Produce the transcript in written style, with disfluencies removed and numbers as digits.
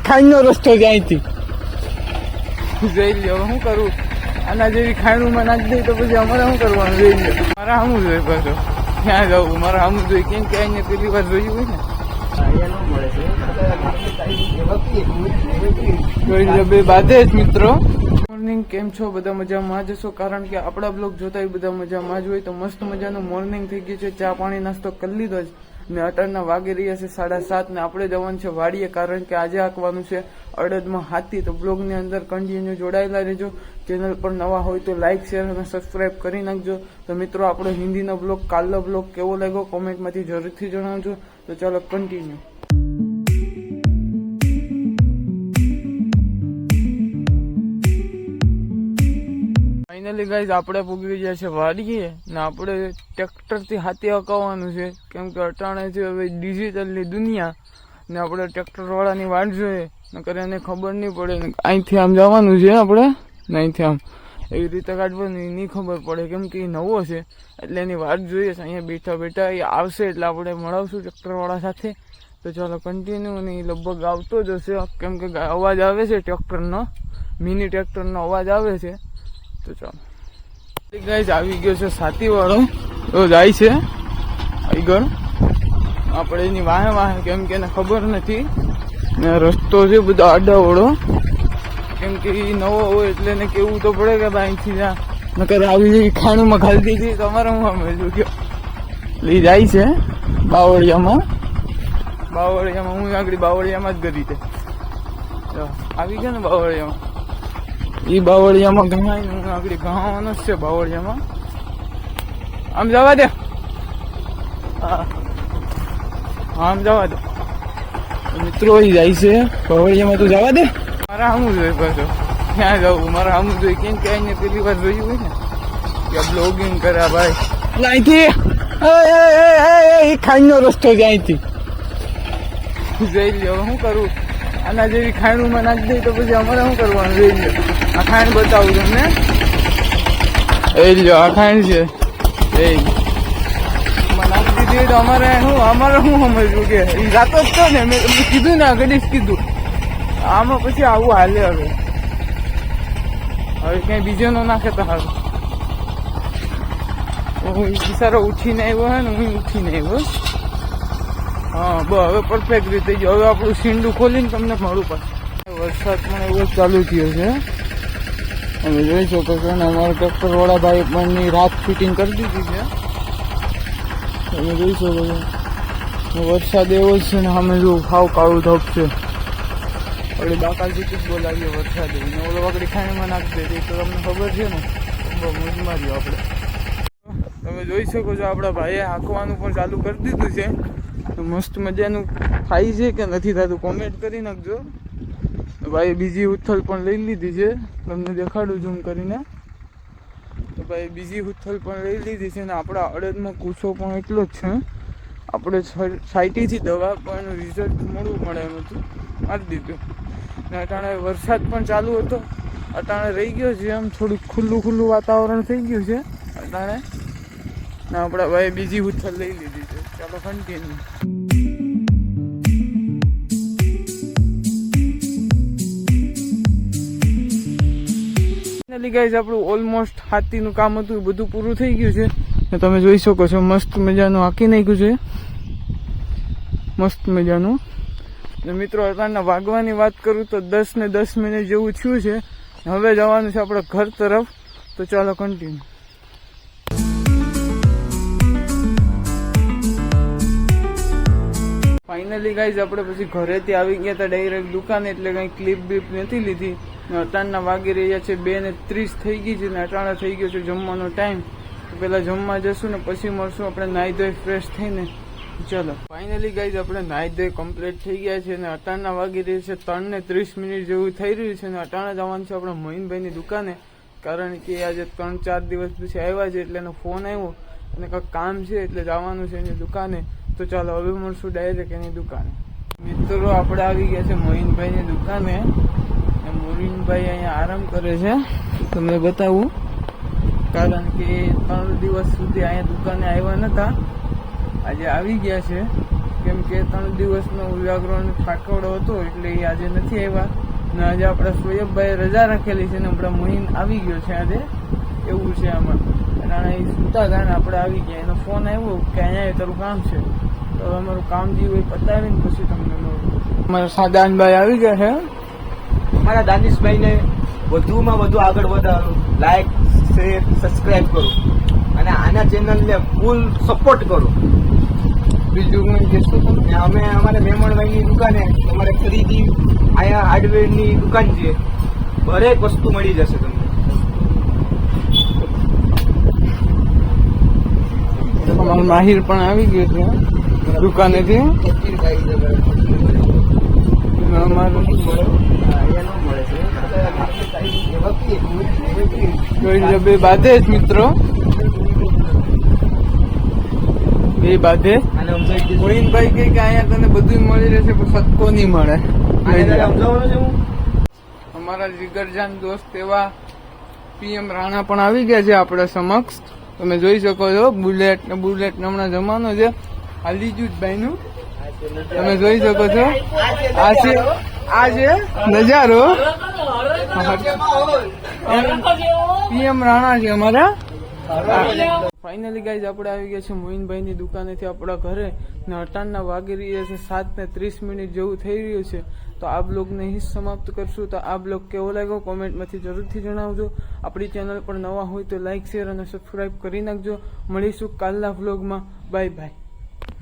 ખાઈનો રસ્તો છે અહીંથી. જોઈ લ્યો શું કરું, આના જેવી ખાઈણુંમાં નાખી દઈ તો પછી અમારે શું કરવાનું? જોઈ લ્યો મારા સામું જોઈએ પાછો ક્યાં જવું, મારા સામું જોઈએ. કેમ કે અહીંયા પેલી વાર જોયું હોય ને બે બાધે જ મિત્રો. મોર્નિંગ કેમ છો? બધા મજામાં જશો, કારણ કે આપણા બ્લોગ જોતા હોય બધા મજામાં જ હોય. તો મસ્ત મજાનું મોર્નિંગ થઈ ગયું છે, ચા પાણી નાસ્તો કરી લીધો જ ને અટારના વાગી રહ્યા છે 7:30 ને આપણે જવાનું છે વાડીએ, કારણ કે આજે આંકવાનું છે અડદમાં હાથી. તો બ્લોગની અંદર કન્ટિન્યુ જોડાયેલા રહેજો. ચેનલ પર નવા હોય તો લાઇક શેર અને સબસ્ક્રાઇબ કરી નાખજો. તો મિત્રો આપણો હિન્દીનો બ્લોગ, કાલનો બ્લોગ કેવો લાગ્યો કોમેન્ટમાંથી જરૂરથી જણાવજો. તો ચાલો કન્ટિન્યુ. ફાઇનલી ગાઈઝ આપણે પૂગી ગયા છે વાડીએ ને આપણે ટ્રેક્ટરથી હાથી હકાવવાનું છે, કેમ કે અટાણે છે હવે ડિજિટલની દુનિયા ને આપણે ટ્રેક્ટરવાળાની વાટ જોઈએ નકર એને ખબર નહીં પડે. અહીંથી આમ જવાનું છે આપણે ને અહીંથી આમ એવી રીતે કાઢવાની નહીં ખબર પડે, કેમ કે એ નવો છે એટલે એની વાટ જોઈએ છે. અહીંયા બેઠા બેઠા એ આવશે એટલે આપણે મળાવશું ટ્રેક્ટરવાળા સાથે. તો ચાલો કન્ટિન્યુ. અને એ લગભગ આવતો જ હશે, કેમ કે અવાજ આવે છે ટ્રેક્ટરનો, મિની ટ્રેક્ટરનો અવાજ આવે છે. તો ચાલો ગાઈઝ આવી ગયો છે સાતીવાળો, તો જાય છે આગળ આપણે એની વાહે વાહે, કેમ કે એને ખબર નથી ને રસ્તો છે બધો આડાવડો, કેમ કે એ નવો હોય એટલે એને કેવું તો પડે કે ભાઈ અહીંથી જા નકર આવી જેવી ખાણુંમાં ખાલી દીધી તમારે હું સમજવું ગયો. લઈ જાય છે બાવળિયામાં હું આગળ બાવળિયામાં જ ગરી છે. આવી ગયા ને બાવળિયામાં, એ બાવળિયામાં ઘણા આગળ ઘાવાનો જ છે બાવળિયામાં. આમ જવા દે, હા આમ જવા દે મિત્રો. એ જાય છે બાવળિયામાં, તું જવા દે. મારા સામું જોઈએ પાછો ક્યાં જવું, મારા સામું જોઈએ. કેમ કે અહીંયા પેલી વાર જોયું હોય ને કે બ્લોગિંગ કર્યા ભાઈ. અહીંથી ખાઈનો રસ્તો છે અહીંથી. જોઈ લ્યો શું કરું, આના જેવી ખાઈણુંમાં નાખી દઈ તો પછી અમારે શું કરવાનું? જોઈ લ્યો આ ખાઈણ બતાવું તમને. એ લ્યો આ ખાઈણ છે, એ નાખી દીધી તો અમારે શું સમજવું કે એ જાતો જ તો ને. મેં તમને કીધું ને આગળ જ કીધું, આમાં પછી આવું હાલે. હવે ક્યાંય બીજો નો નાખે તો સારું. હું બિચારો ઉઠીને આવ્યો હે ને, હું ઉઠીને આવ્યો. હા હવે પરફેક્ટ રીતે ગયો. હવે આપણું સીંડું ખોલીને તમને મળું પાછું. વરસાદ પણ એવો જ ચાલુ થયો છે, તમે જોઈ શકો છો ને. અમારા ટ્રેક્ટરવાળા ભાઈ પણ રાત ફિટિંગ કરી દીધી છે, તમે જોઈ શકો છો. વરસાદ એવો જ છે ને, અમે જો ખાવ કાળું ધપ છે. આપણે બાકાલથી જ બોલાવીએ વરસાદ ને ઓલો વાકડી ખાણીમાં નાખી દે તો તમને ખબર છે ને, બહુ મજમાર્યો આપણે. તમે જોઈ શકો છો આપણા ભાઈએ હાંકવાનું પણ ચાલુ કરી દીધું છે. મસ્ત મજાનું થાય છે કે નથી થતું કોમેન્ટ કરી નાખજો. ભાઈ બીજી ઉથલ પણ લઈ લીધી છે, તમને દેખાડું ઝૂમ કરીને. તો ભાઈ બીજી ઉથલ પણ લઈ લીધી છે ને આપણા અડદમાં કૂચો પણ એટલો જ છે. આપણે સાઈટીથી દવા પણ રિઝલ્ટ મળવું મળે એમ હતું, મારી દીધું. ને અટાણે વરસાદ પણ ચાલુ હતો, અટાણે રહી ગયો છે આમ થોડુંક ખુલ્લું વાતાવરણ થઈ ગયું છે અટાણે. ને આપણા ભાઈ બીજી ઉથલ લઈ લીધી છે. ચાલો કન્ટિન્યુ. ફાઇનલી ગાઈઝ આપણું ઓલમોસ્ટ હાથીનું કામ હતું બધું પૂરું થઈ ગયું છે ને તમે જોઈ શકો છો. મસ્ત મજાનું આંકી નાખ્યું છે, મસ્ત મજાનું. ને મિત્રો અત્યારના વાગવાની વાત કરું તો 10 ને 10 મિનિટ જેવું થયું છે. હવે જવાનું છે આપણે ઘર તરફ. તો ચાલો કન્ટિન્યુ. ફાઇનલી ગાઈઝ આપણે પછી ઘરેથી આવી ગયા હતા ડાયરેક્ટ દુકાને, એટલે કંઈ ક્લિપ બીપ નથી લીધી. ને અટાણના વાગી રહ્યા છે 2:30 થઈ ગઈ છે ને અટાણા થઈ ગયો છે જમવાનો ટાઈમ. તો પહેલાં જમવા જશું ને પછી મળશું આપણે નાહી ધોઈ ફ્રેશ થઈને. ચલો ફાઇનલી ગાઈઝ આપણે નાહી ધોઈ કમ્પ્લીટ થઈ ગયા છે ને અટાણના વાગી રહ્યા છે 3:30 મિનિટ જેવું થઈ રહ્યું છે. ને અટાણા જવાનું છે આપણે મોહિનભાઈની દુકાને, કારણ કે આજે 3-4 દિવસ પછી આવ્યા છે એટલે એનો ફોન આવ્યો અને કંઈક કામ છે એટલે જવાનું છે એની દુકાને. તો ચાલો હવે મળશું ડાયરેક્ટ એની દુકાને. મિત્રો આપણે આવી ગયા છે મોહિનભાઈની દુકાને. મોહિનભાઈ અહીંયા આરામ કરે છે, તમને બતાવું. કારણ કે 3 દિવસ સુધી અહીંયા દુકાને આવ્યા નહોતા, આજે આવી ગયા છે. કેમ કેમ કે 3 દિવસનો વ્યાકરણ ફાકવડો હતો એટલે એ આજે નથી આવ્યા. ને આજે આપણા સોયબભાઈ રજા રાખેલી છે ને આપણા મોહિન આવી ગયો છે આજે, એવું છે આમાં. અને એ સુતા હતા ને આપણે આવી ગયા, એનો ફોન આવ્યો કે અહીંયા તારું કામ છે, તો અમારું કામ જે હોય પતાવીને પછી તમને મળું. અમારા સાદાનભાઈ આવી ગયા છે. અમારા દાનિશભાઈને વધુમાં વધુ આગળ વધારો, લાઈક શેર સબસ્ક્રાઇબ કરો અને આના ચેનલને ફૂલ સપોર્ટ કરો. બીજું કંઈ કહેશો તમે? અમે અમારે મેમણભાઈની દુકાને અમારે ખરીદી અહીંયા હાર્ડવેરની દુકાન છે, દરેક વસ્તુ મળી જશે તમને. અમારો માહિર પણ આવી ગયો છે દુકાનેથી. અમારું બે બાધે જ મિત્રો, બે બાધે. મોહિનભાઈ કહે કે અહીંયા તને બધું મળી રહેશે પણ સત્કો નહીં મળે. અમારા જીગરજાન દોસ્ત એવા PM રાણા પણ આવી ગયા છે આપણા સમક્ષ. તમે જોઈ શકો છો બુલેટ હમણાં જમાનો છે હાલીજુભાઈ નું, તમે જોઈ શકો છો. આ છે નજારો. PM રાણા છે અમારા. ફાઇનલી ગાઈઝ આપણે આવી ગયા છે મોહિનભાઈની દુકાનેથી આપણા ઘરે ને અટાણના વાગી રહ્યા છે 7:30 જેવું થઈ રહ્યું છે. તો આ બ્લોગને અહીં સમાપ્ત કરશું. તો આ બ્લોગ કેવો લાગ્યો કોમેન્ટમાંથી જરૂરથી જણાવજો. આપણી ચેનલ પર નવા હોય તો લાઇક શેર અને સબસ્ક્રાઇબ કરી નાખજો. મળીશું કાલના બ્લોગમાં. Bye bye.